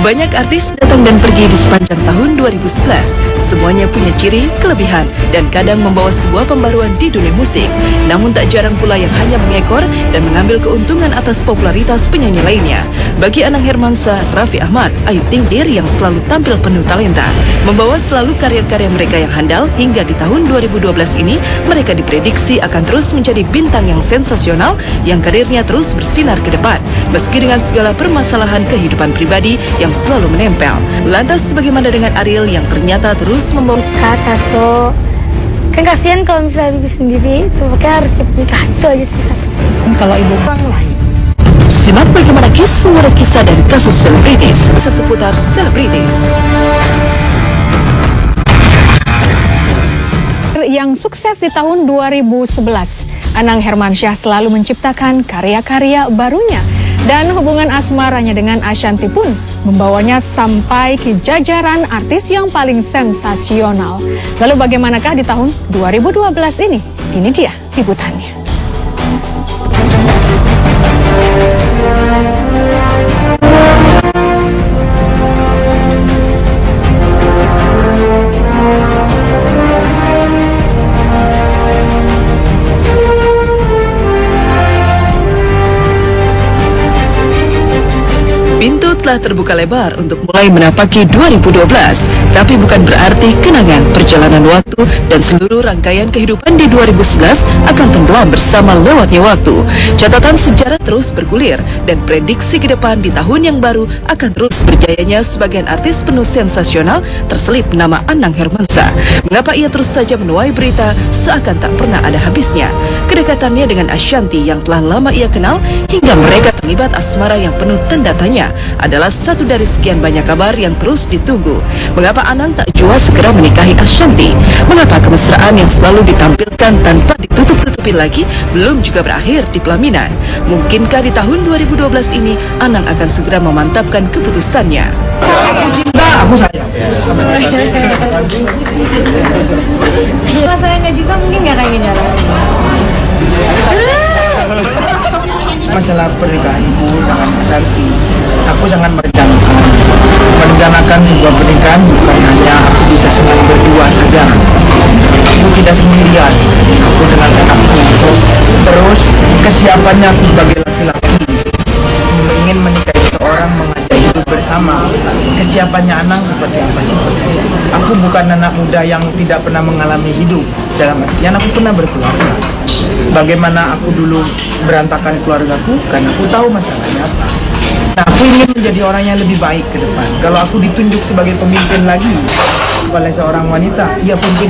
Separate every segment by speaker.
Speaker 1: Banyak artis datang dan pergi di sepanjang tahun 2011. Semuanya punya ciri, kelebihan, dan kadang membawa sebuah pembaruan di dunia musik. Namun tak jarang pula yang hanya mengekor dan mengambil keuntungan atas popularitas penyanyi lainnya. Bagi Anang Hermansyah, Raffi Ahmad, Ayu Ting Tir yang selalu tampil penuh talenta, membawa selalu karya-karya mereka yang handal hingga di tahun 2012 ini, mereka diprediksi akan terus menjadi bintang yang sensasional yang karirnya terus bersinar ke depan, meski dengan segala permasalahan kehidupan pribadi yang selalu menempel. Lantas bagaimana dengan Ariel yang ternyata terus membawa
Speaker 2: satu, kan kasihan kalau misalnya ibu sendiri itu makanya harus cepat nikah, itu aja sih satu.
Speaker 3: Kalau ibu orang lain,
Speaker 1: simak bagaimana kisah dan kasus selebritis seputar selebritis.
Speaker 3: yang sukses di tahun 2011, Anang Hermansyah selalu menciptakan karya-karya barunya. Dan hubungan asmaranya dengan Ashanty pun membawanya sampai ke jajaran artis yang paling sensasional. Lalu bagaimanakah di tahun 2012 ini? Ini dia liputannya.
Speaker 1: Pintu telah terbuka lebar untuk mulai menapaki 2012, tapi bukan berarti kenangan, perjalanan waktu, dan seluruh rangkaian kehidupan di 2011 akan tenggelam bersama lewatnya waktu. Catatan sejarah terus bergulir, dan prediksi ke depan di tahun yang baru akan terus berjayanya sebagian artis penuh sensasional terselip nama Anang Hermansyah. Mengapa ia terus saja menuai berita seakan tak pernah ada habisnya? Kedekatannya dengan Ashanty yang telah lama ia kenal hingga mereka terlibat asmara yang penuh tanda tanya adalah satu dari sekian banyak kabar yang terus ditunggu. Mengapa Anang tak jua segera menikahi Ashanty? Mengapa kemesraan yang selalu ditampilkan tanpa ditutup-tutupi lagi belum juga berakhir di pelaminan? Mungkinkah di tahun 2012 ini Anang akan segera memantapkan keputusannya?
Speaker 4: Aku cinta, aku sayang.
Speaker 2: Kalau saya nggak cinta mungkin nggak kayak gini.
Speaker 4: Masalah pernikahanku dengan Ashanty, aku sangat merencanakan sebuah pernikahan bukan hanya aku bisa senang berdua saja. Aku tidak sendirian, aku dengan anakku. Terus kesiapannya aku sebagai laki-laki ingin menikahi seseorang, mengajak hidup bersama. Kesiapannya Anang seperti apa sih? Aku bukan anak muda yang tidak pernah mengalami hidup. Dalam artian aku pernah berkeluarga. Bagaimana aku dulu berantakan keluargaku, karena aku tahu masalahnya apa. Nah, aku ingin menjadi orang yang lebih baik ke depan. Kalau aku ditunjuk sebagai pemimpin lagi oleh seorang wanita, ia pemimpin.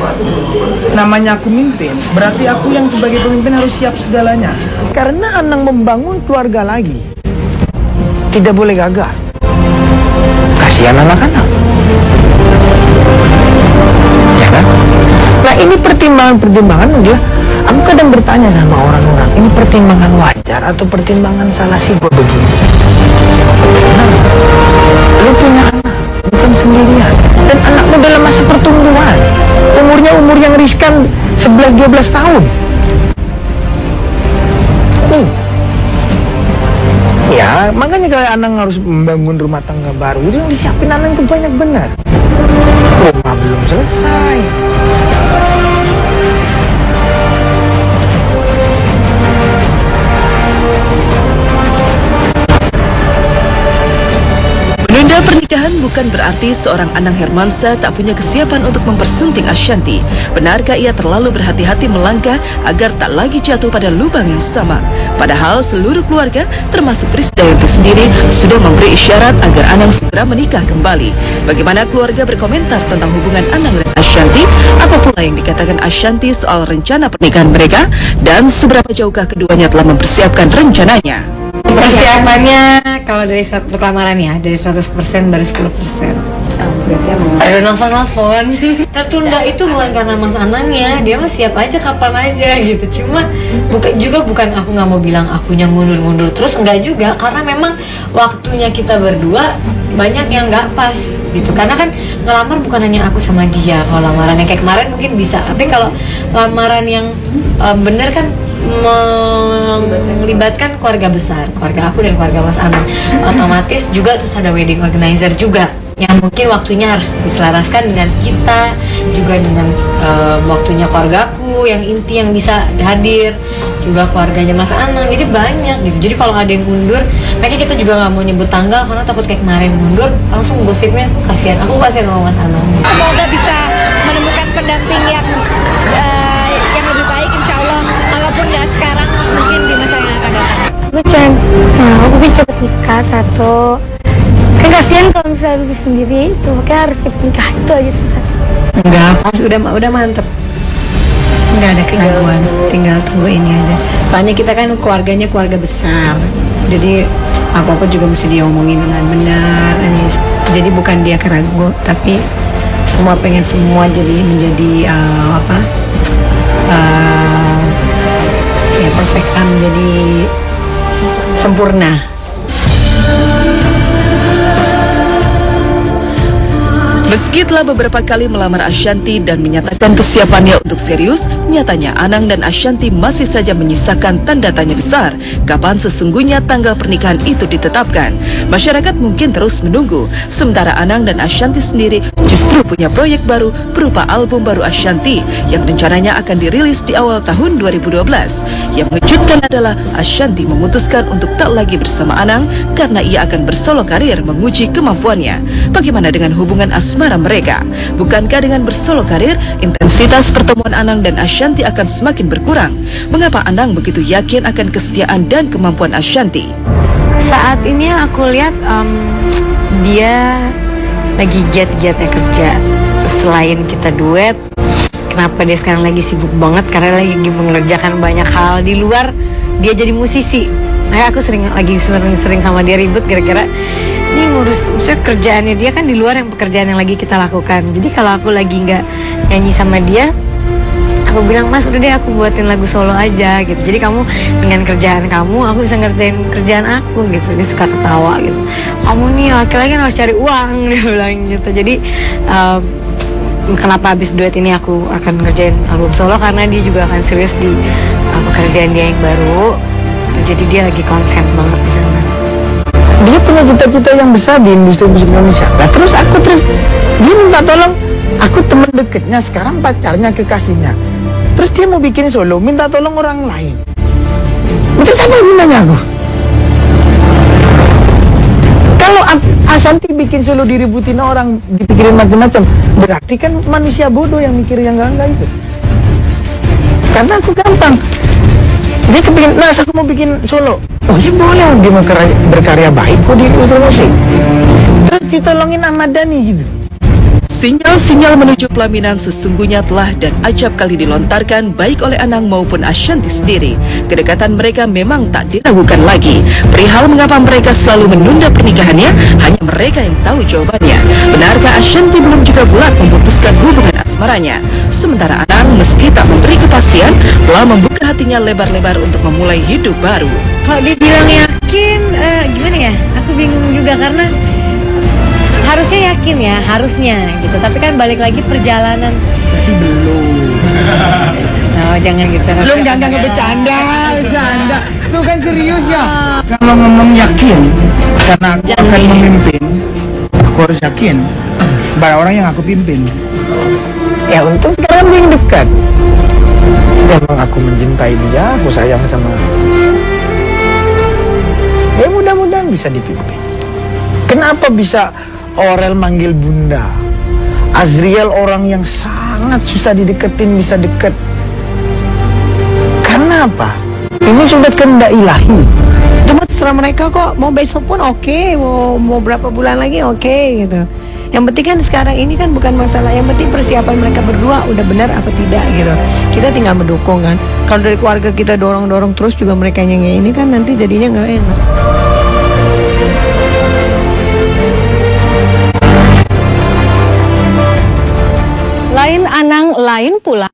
Speaker 4: Namanya aku mimpin, berarti aku yang sebagai pemimpin harus siap segalanya. Karena Anang membangun keluarga lagi, tidak boleh gagal. Kasihan anak-anak. Ya kan? Nah, ini pertimbangan adalah aku kadang bertanya sama orang-orang, ini pertimbangan wajar atau pertimbangan salah sih gue begini? Benar. Lu punya anak, bukan sendirian. Dan anakmu dalam masa pertumbuhan. Umurnya umur yang riskan 11-12 tahun. Nih. Ya, makanya kalau Anang harus membangun rumah tangga baru, itu yang disiapin Anang itu banyak benar. Rumah belum selesai.
Speaker 1: Menunda pernikahan bukan berarti seorang Anang Hermansyah tak punya kesiapan untuk mempersunting Ashanty. Benarkah ia terlalu berhati-hati melangkah agar tak lagi jatuh pada lubang yang sama? Padahal seluruh keluarga, termasuk Krisdayanti sendiri, sudah memberi isyarat agar Anang segera menikah kembali. Bagaimana keluarga berkomentar tentang hubungan Anang dan Ashanty? Apa pula yang dikatakan Ashanty soal rencana pernikahan mereka? Dan seberapa jauhkah keduanya telah mempersiapkan rencananya?
Speaker 5: Persiapannya kalau dari suatu lamaran ya, dari 100% baru 10%. Ayo nelfon. Tertunda itu bukan karena Mas Anangnya, dia mah siap aja kapan aja gitu. Cuma bukan aku nggak mau bilang akunya ngundur terus, enggak juga, karena memang waktunya kita berdua banyak yang nggak pas gitu. Karena kan ngelamar bukan hanya aku sama dia. Kalau lamaran yang kayak kemarin mungkin bisa, tapi kalau lamaran yang bener kan melibatkan keluarga besar, keluarga aku dan keluarga Mas Anang. Otomatis juga terus ada wedding organizer juga, yang mungkin waktunya harus diselaraskan dengan kita, juga dengan waktunya keluargaku yang inti yang bisa hadir, juga keluarganya Mas Anang. Jadi banyak gitu. Jadi kalau ada yang mundur, makanya kita juga nggak mau nyebut tanggal karena takut kayak kemarin mundur langsung gosipnya kasihan. Aku kasihan sama Mas Anang.
Speaker 6: Semoga bisa menemukan pendamping yang lebih baik, insya Allah. Walaupun nggak sekarang, mungkin di masa yang akan datang.
Speaker 2: Aku bisa cepet nikah satu. Kan kasihan kalau misalnya Bibi sendiri, itu makanya harus cepet nikah itu aja susah.
Speaker 5: Enggak, pas udah mantep. Enggak ada keraguan, tinggal tunggu ini aja. Soalnya kita kan keluarganya keluarga besar, jadi apa-apa juga mesti diomongin dengan benar. Jadi bukan dia keragu, tapi semua pengen semua jadi menjadi ya perfect, menjadi sempurna.
Speaker 1: Meski telah beberapa kali melamar Ashanti dan menyatakan kesiapannya untuk serius, nyatanya Anang dan Ashanti masih saja menyisakan tanda tanya besar kapan sesungguhnya tanggal pernikahan itu ditetapkan. Masyarakat mungkin terus menunggu, sementara Anang dan Ashanti sendiri justru punya proyek baru berupa album baru Ashanti yang rencananya akan dirilis di awal tahun 2012. Yang mengejutkan adalah Ashanti memutuskan untuk tak lagi bersama Anang karena ia akan bersolo karir menguji kemampuannya. Bagaimana dengan hubungan asmara mereka? Bukankah dengan bersolo karir, intensitas pertemuan Anang dan Ashanti akan semakin berkurang? Mengapa Anang begitu yakin akan kesetiaan dan kemampuan Ashanti?
Speaker 5: Saat ini aku lihat dia lagi giat-giatnya kerja. Selain kita duet, kenapa dia sekarang lagi sibuk banget? Karena lagi mengerjakan banyak hal di luar. Dia jadi musisi. Nah, aku sering sama dia ribut gara-gara ini ngurus kerjaannya dia kan di luar yang pekerjaan yang lagi kita lakukan. Jadi kalau aku lagi nggak nyanyi sama dia, aku bilang, Mas udah deh aku buatin lagu solo aja gitu. Jadi kamu dengan kerjaan kamu, aku bisa ngerjain kerjaan aku gitu. Dia suka ketawa gitu. Kamu nih laki-laki harus cari uang, dia bilang gitu. Jadi kenapa habis duet ini aku akan ngerjain album solo, karena dia juga akan serius di pekerjaan dia yang baru. Jadi dia lagi konsen banget di sana.
Speaker 4: Dia punya cita-cita yang besar di industri musik Indonesia. Nah, terus dia minta tolong, aku teman dekatnya, sekarang pacarnya, kekasihnya. Terus dia mau bikin solo, minta tolong orang lain. Itu apa gunanya aku? Kalau Ashanti bikin solo diributin orang, dipikirin macam-macam, berarti kan manusia bodoh yang mikir yang enggak itu. Karena aku gampang. Dia kepingin, aku mau bikin solo. Oh ya boleh, dia mau berkarya baik kok di industri musik. Terus ditolongin Ahmad Dhani gitu.
Speaker 1: Sinyal-sinyal menuju pelaminan sesungguhnya telah dan acap kali dilontarkan baik oleh Anang maupun Ashanti sendiri. Kedekatan mereka memang tak diragukan lagi. Perihal mengapa mereka selalu menunda pernikahannya, hanya mereka yang tahu jawabannya. Benarkah Ashanti belum juga bulat memutuskan hubungan asmaranya? Sementara Anang meski tak memberi kepastian, telah membuka hatinya lebar-lebar untuk memulai hidup baru.
Speaker 5: Kalau dibilang yakin, gimana ya? Aku bingung juga karena harusnya yakin ya, harusnya gitu. Tapi kan balik lagi perjalanan.
Speaker 4: Berarti belum.
Speaker 5: Oh jangan gitu.
Speaker 4: Belum, jangan bercanda. Itu kan serius ya. Kalau ngomong yakin, karena aku akan memimpin, aku harus yakin pada orang yang aku pimpin. Ya untuk sekarang yang dekat. Memang aku mencintai dia, aku sayang sama. Ya mudah-mudahan bisa dipimpin. Kenapa bisa Aurel manggil bunda, Azriel orang yang sangat susah dideketin bisa deket? Karena apa? Ini sudah kehendak ilahi.
Speaker 7: Itu terserah mereka kok. Mau besok pun oke, mau berapa bulan lagi oke gitu. Yang penting kan sekarang ini kan bukan masalah. Yang penting persiapan mereka berdua udah benar apa tidak gitu. Kita tinggal mendukung kan. Kalau dari keluarga kita dorong-dorong terus juga mereka nyanyi ini kan nanti jadinya nggak enak.
Speaker 3: Lain Anang, lain pula